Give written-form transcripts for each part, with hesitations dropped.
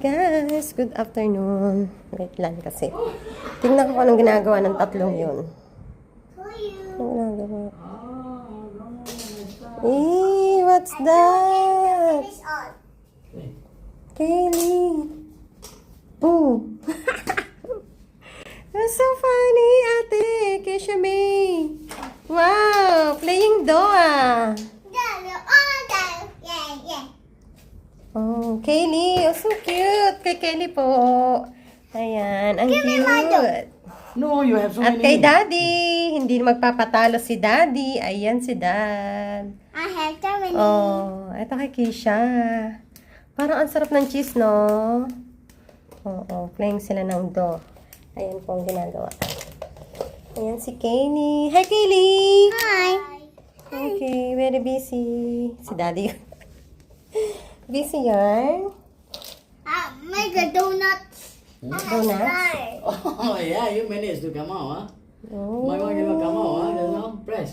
guys, good afternoon. Wait lang kasi. Tingnan ko kung anong ginagawa ng tatlong yun. Anong ginagawa? What's that? Kaylee. Oh. That's so funny, ate. Keisha May. Wow, playing Doa. Oh, Kaylee. Oh, so cute. Kay Kaylee po. Ayan, ang cute. No, you have so At many. kay Daddy. Hindi magpapatalo si Daddy. Ayan si Dad. I have so many. Oh, ito kay Keisha. Parang ang sarap ng cheese, no? Oo, playing sila ng do. Ayan po ang ginagawa. Ayan si Kaylee. Hi, Kaylee! Hi. Okay, very busy. Si Daddy. Busy yarn. Make a donut. Donuts. Oh, yeah, you managed to come out, huh? Oh. My one cannot come out, huh? Just now, press.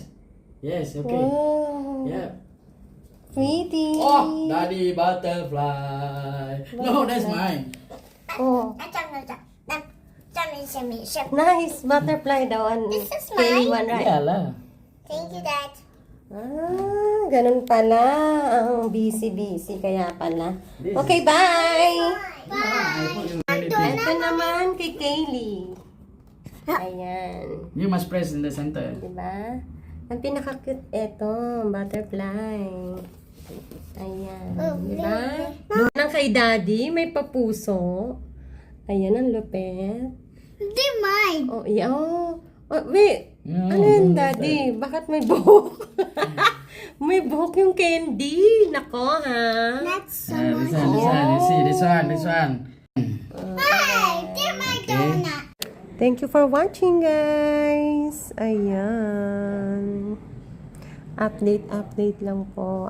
Yes, okay. Wow. Yeah. Pretty. Oh, Daddy butterfly. No, that's mine. Oh. Nice butterfly daw. This is Kaylee mine. one, right? Yeah, lah. Thank you, Dad. Ganun pala. Ang busy-busy kaya pala. This Okay, bye! I thought you already did. Ito naman kay Kaylee. Ayan. You must press in the center. Diba? Ang pinaka-cute ito, butterfly. Ayan. Diba? Nang kay Daddy, may papuso. Ayan, ang lupet. Hindi mine. Oh, yeah. Oh, wait. No, Ano yun, don't do Daddy? Bakit may buhok? May buhok yung candy. Nako, ha? That's so This much. one, this one. You see, this one. Hey, they're my donut. Thank you for watching, guys. Ayan. Update lang po.